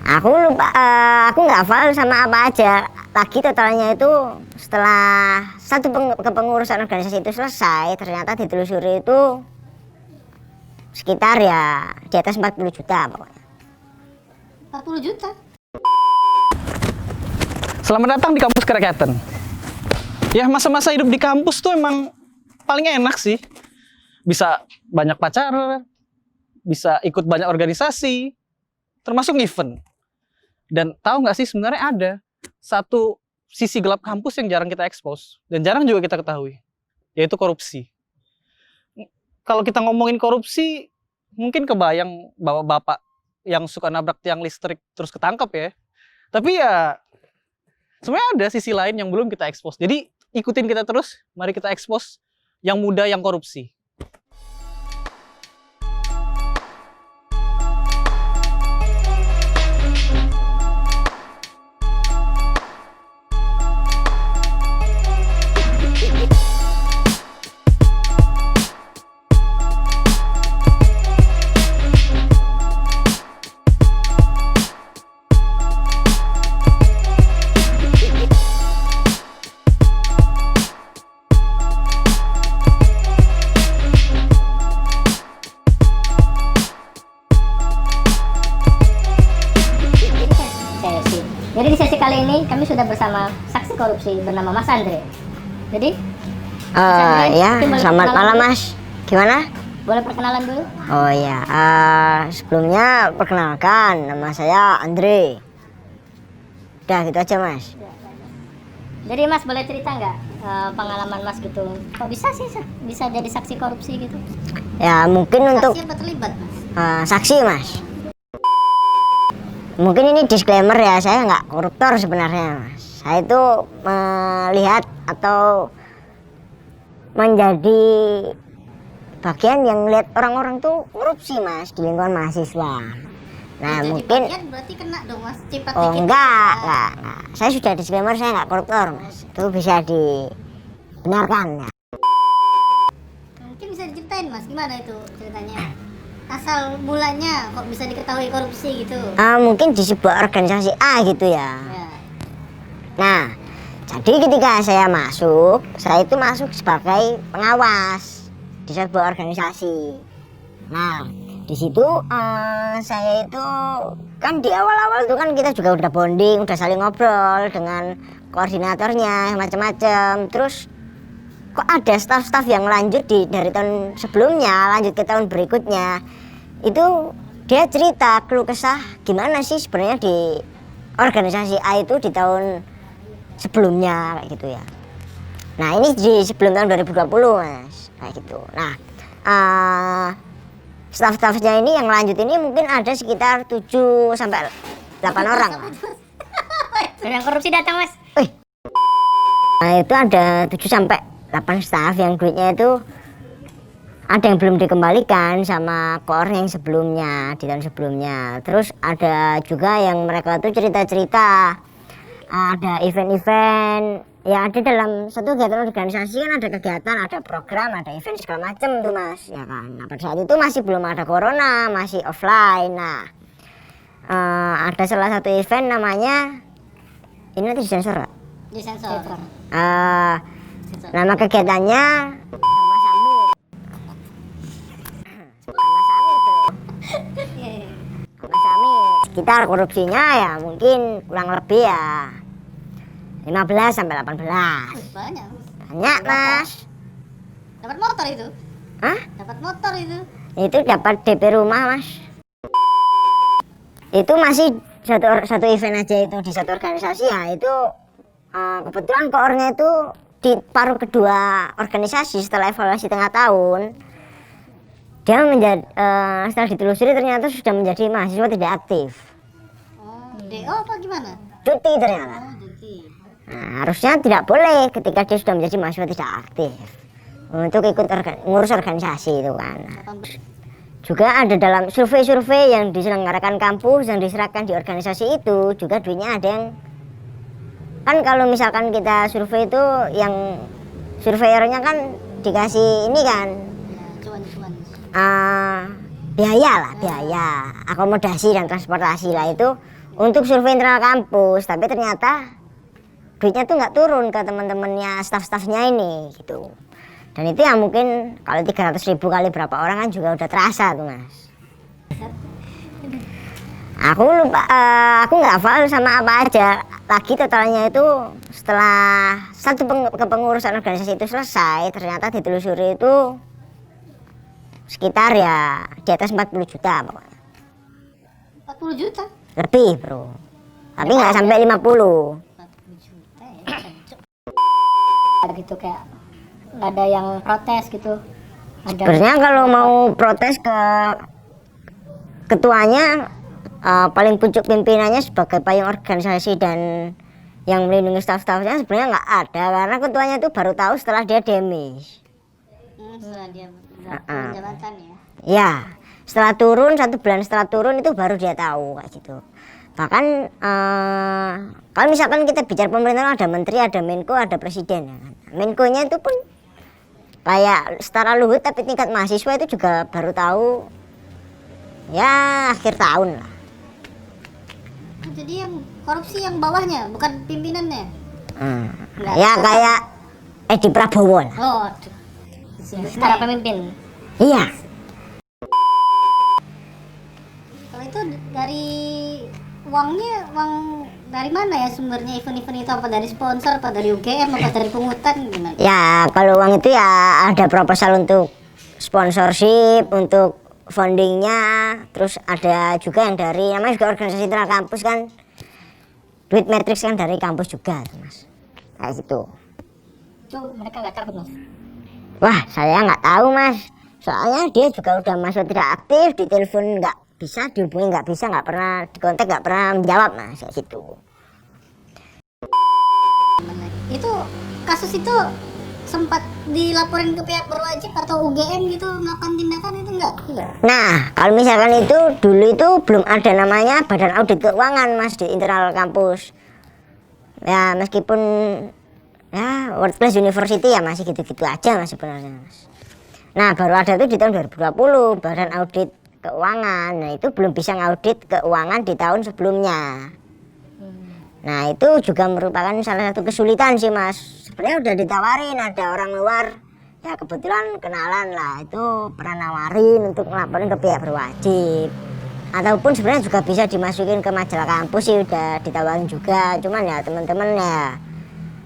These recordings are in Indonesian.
Aku lupa, aku nggak hafal sama apa aja. Lagi totalnya itu setelah satu kepengurusan organisasi itu selesai, ternyata ditelusuri itu sekitar ya di atas 40 juta pokoknya. 40 juta? Selamat datang di kampus Kerakyatan. Ya, masa-masa hidup di kampus tuh emang paling enak sih. Bisa banyak pacar, bisa ikut banyak organisasi, termasuk event. Dan tahu nggak sih, sebenarnya ada satu sisi gelap kampus yang jarang kita expose dan jarang juga kita ketahui, yaitu korupsi. Kalau kita ngomongin korupsi, mungkin kebayang bahwa bapak yang suka nabrak tiang listrik terus ketangkep ya. Tapi ya sebenarnya ada sisi lain yang belum kita expose. Jadi ikutin kita terus, mari kita expose yang muda yang korupsi. Jadi di sesi kali ini kami sudah bersama saksi korupsi bernama Mas Andre. Jadi Ya, selamat malam Mas. Gimana? boleh perkenalan dulu? Oh ya, sebelumnya perkenalkan, nama saya Andre. Udah gitu aja Mas. Jadi Mas boleh cerita nggak pengalaman Mas gitu? Kok bisa sih bisa jadi saksi korupsi gitu? Ya mungkin untuk Saksi apa terlibat Mas? saksi Mas. Mungkin ini disclaimer ya, saya nggak koruptor sebenarnya Mas. Saya itu melihat atau menjadi bagian yang lihat orang-orang tuh korupsi Mas di lingkungan mahasiswa. Nah jadi mungkin bagian berarti kena dong Mas, cipat oh dikit. enggak. Saya sudah disclaimer, saya nggak koruptor Mas. Itu bisa dibenarkan ya. Mungkin bisa diceritain Mas, gimana itu ceritanya? Asal mulanya kok bisa diketahui korupsi gitu? Mungkin di sebuah organisasi A gitu ya. Ya. Nah, jadi ketika saya masuk, saya itu masuk sebagai pengawas di sebuah organisasi. Nah, di situ saya itu kan di awal-awal itu kan kita juga udah bonding, udah saling ngobrol dengan koordinatornya macam-macam. Terus kok ada staf-staf yang lanjut dari tahun sebelumnya lanjut ke tahun berikutnya, itu dia cerita keluh kesah gimana sih sebenarnya di organisasi A itu di tahun sebelumnya kayak gitu ya. Nah ini di sebelum tahun 2020 Mas kayak gitu. Nah staf-stafnya ini yang lanjut ini mungkin ada sekitar 7 sampai 8 orang lah. Yang korupsi datang Mas. Nah itu ada 7 sampai 8 staf yang duitnya itu ada yang belum dikembalikan sama koor yang sebelumnya di tahun sebelumnya. Terus ada juga yang mereka tuh cerita-cerita ada event-event ya, ada dalam satu kegiatan organisasi kan ada kegiatan, ada program, ada event segala macam tuh Mas ya kan. Nah pada saat itu masih belum ada corona, masih offline. Nah ada salah satu event namanya, ini nanti disensor Pak? Disensor. Nama kegiatannya Sama Samit. Sama Samit tuh. Sama Samit. Sekitar korupsinya ya mungkin kurang lebih ya 15 sampai 18. Banyak. Banyak Mas. Dapat motor itu? Hah? Dapat motor itu? Itu dapat DP rumah Mas. Itu masih satu event aja itu di satu organisasi ya. Itu kebetulan koornya itu di paruh kedua organisasi setelah evaluasi tengah tahun, dia menjadi setelah ditelusuri ternyata sudah menjadi mahasiswa tidak aktif. Oh, DO apa gimana? Cuti ternyata. Oh, jadi. Nah, harusnya tidak boleh ketika dia sudah menjadi mahasiswa tidak aktif untuk ikut ngurus organisasi itu kan. Juga ada dalam survei-survei yang diselenggarakan kampus yang diserahkan di organisasi itu juga duitnya ada yang kan kalau misalkan kita survei itu yang surveyornya kan dikasih ini kan Cuan-cuan. biaya lah, biaya akomodasi dan transportasi lah itu untuk survei internal kampus, tapi ternyata duitnya tuh nggak turun ke teman-temannya staff-staffnya ini gitu. Dan itu yang mungkin kalau 300.000 kali berapa orang kan juga udah terasa tuh mas. Aku lupa, aku nggak hafal sama apa aja. Lagi totalnya itu setelah satu kepengurusan organisasi itu selesai, ternyata ditelusuri itu sekitar ya di atas 40 juta pokoknya. 40 juta? Lebih bro, tapi nggak sampai 50. 40 juta ya, gitu kayak nggak ada yang protes gitu. Sebenarnya kalau mau protes ke ketuanya, paling pucuk pimpinannya sebagai payung organisasi dan yang melindungi staff-staffnya sebenarnya nggak ada, karena ketuanya itu baru tahu setelah dia demis. Setelah dia turun jabatan ya. Ya, setelah turun 1 bulan setelah turun itu baru dia tahu kayak gitu. Bahkan kalau misalkan kita bicara pemerintahan, ada menteri, ada menko, ada presiden ya kan. Menkonya itu pun kayak setara Luhut tapi tingkat mahasiswa itu juga baru tahu ya akhir tahun lah. Jadi yang korupsi yang bawahnya, bukan pimpinannya. Ya kayak Edi Prabowo lah. Oh, aduh. Setara pemimpin. Iya. Kalau itu dari uangnya, uang dari mana ya sumbernya event-event itu? Apa dari sponsor, apa dari UGM, apa dari pungutan, gimana? Ya kalau uang itu ya ada proposal untuk sponsorship, untuk fundingnya, terus ada juga yang dari namanya juga organisasi internal kampus kan, duit matrix kan dari kampus juga mas, kayak gitu. Itu mereka nggak takut mas? Wah saya nggak tahu mas, soalnya dia juga udah masuk tidak aktif, di telepon nggak bisa, dihubungi nggak bisa, nggak pernah dikontak, nggak pernah menjawab mas, kayak gitu. Itu kasus itu sempat dilaporin ke pihak berwajib atau UGM gitu melakukan tindakan itu enggak? Nah kalau misalkan itu dulu itu belum ada namanya badan audit keuangan mas di internal kampus ya, meskipun ya World Class University ya masih gitu-gitu aja mas sebenarnya mas. Nah baru ada itu di tahun 2020 badan audit keuangan, nah itu belum bisa ngaudit keuangan di tahun sebelumnya. Nah itu juga merupakan salah satu kesulitan sih mas. Sebenarnya udah ditawarin, ada orang luar ya kebetulan kenalan lah, itu pernah nawarin untuk ngelaporin ke pihak berwajib, ataupun sebenarnya juga bisa dimasukin ke majalah kampus sih, udah ditawarin juga. Cuman ya teman-teman ya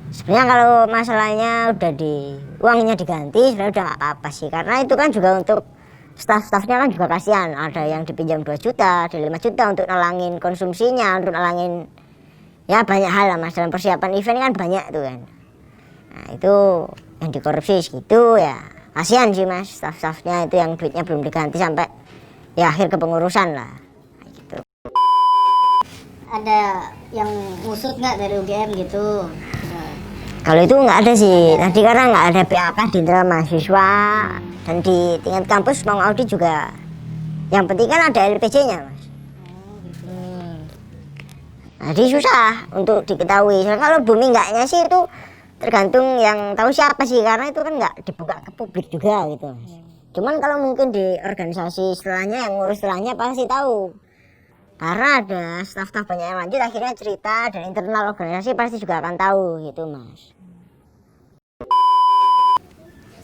sebenarnya kalau masalahnya udah di uangnya diganti sebenarnya udah nggak apa-apa sih, karena itu kan juga untuk staff-staffnya kan juga kasihan, ada yang dipinjam 2 juta, ada 5 juta untuk nalangin konsumsinya, untuk nalangin ya banyak hal lah mas, dalam persiapan event kan banyak tuh kan. Nah itu yang dikorupsi gitu ya, kasihan sih mas, staff-staffnya itu yang duitnya belum diganti sampai ya akhir kepengurusan lah gitu. Ada yang ngusut nggak dari UGM gitu? Kalau itu nggak ada sih tadi, karena nggak ada PAK di internal mahasiswa, dan di tingkat kampus mau audit juga yang penting kan ada LPJ-nya mas. Jadi susah untuk diketahui. Soalnya kalau bumi enggaknya sih itu tergantung yang tahu siapa sih, karena itu kan nggak dibuka ke publik juga gitu mas. Cuman kalau mungkin di organisasi setelahnya yang ngurus setelahnya pasti tahu, karena ada staf-staf banyak yang lanjut akhirnya cerita, dan internal organisasi pasti juga akan tahu gitu mas.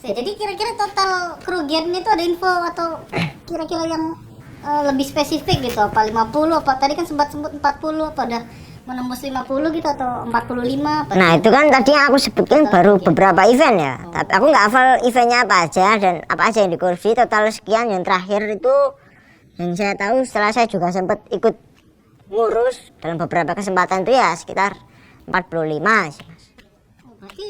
Jadi kira-kira total kerugiannya itu ada info atau kira-kira yang lebih spesifik gitu, apa 50, apa tadi kan sempat 40, apa udah menembus 50 gitu atau 45 apa? Nah itu kan tadi yang aku sebutkan baru beberapa event ya, tapi aku nggak hafal eventnya apa aja dan apa aja yang dikorupsi. Total sekian, yang terakhir itu yang saya tahu setelah saya juga sempat ikut ngurus dalam beberapa kesempatan itu ya sekitar 45 sih mas. Oh, berarti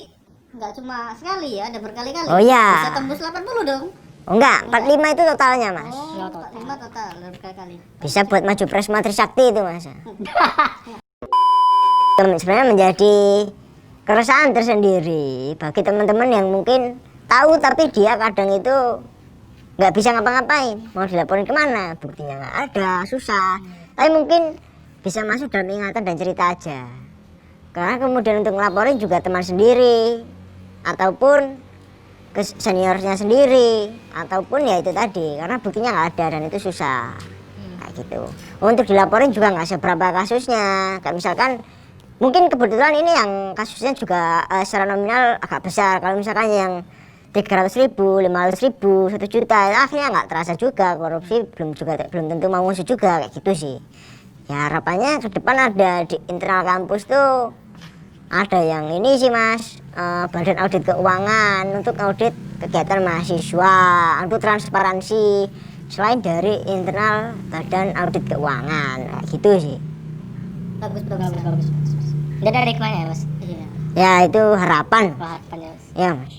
nggak cuma sekali ya, ada berkali-kali. Oh iya. Bisa tembus 80 dong. Oh enggak, 45 itu totalnya mas. Oh, 45 total, ada berkali-kali. Bisa buat maju Presma Trisakti itu mas. Sebenarnya menjadi keresahan tersendiri bagi teman-teman yang mungkin tahu tapi dia kadang itu nggak bisa ngapa-ngapain, mau dilaporin kemana, buktinya nggak ada, susah. Tapi mungkin bisa masuk dalam ingatan dan cerita aja, karena kemudian untuk ngelaporin juga teman sendiri ataupun ke seniornya sendiri, ataupun ya itu tadi karena buktinya nggak ada dan itu susah kayak gitu. untuk dilaporin juga nggak seberapa kasusnya. Kayak misalkan mungkin kebetulan ini yang kasusnya juga secara nominal agak besar. Kalau misalkan yang 300.000, 500.000, 1 juta, akhirnya nggak terasa juga korupsi, belum tentu mau ngusut juga kayak gitu sih. Ya harapannya ke depan ada di internal kampus tuh ada yang ini sih Mas, badan audit keuangan untuk audit kegiatan mahasiswa, untuk transparansi selain dari internal badan audit keuangan kayak gitu sih. Bagus. Udah dari kemana ya Mas? Iya. Ya itu harapan. Harapan ya Mas. Ya Mas.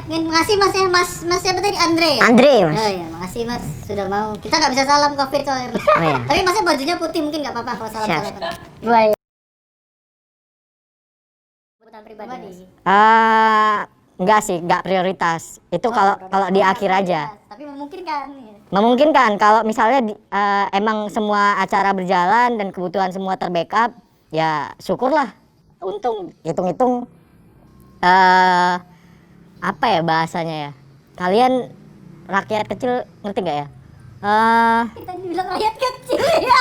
Makasih Mas ya, Mas siapa tadi? Andre ya? Andre Mas. Oh iya, makasih Mas sudah mau. Kita nggak bisa salam COVID soalnya Mas. Oh iya. Tapi Masnya bajunya putih mungkin nggak apa-apa kalau salam Siap. salam. Baik. Kebutuhan pribadi. Mas. Enggak sih, enggak prioritas. Itu kalau di akhir aja. Tapi memungkinkan. Ya. Memungkinkan kalau misalnya emang semua acara berjalan dan kebutuhan semua terbackup, ya syukurlah. Untung hitung-hitung apa ya bahasanya ya? Kalian rakyat kecil ngerti nggak ya? Kita dibilang rakyat kecil ya.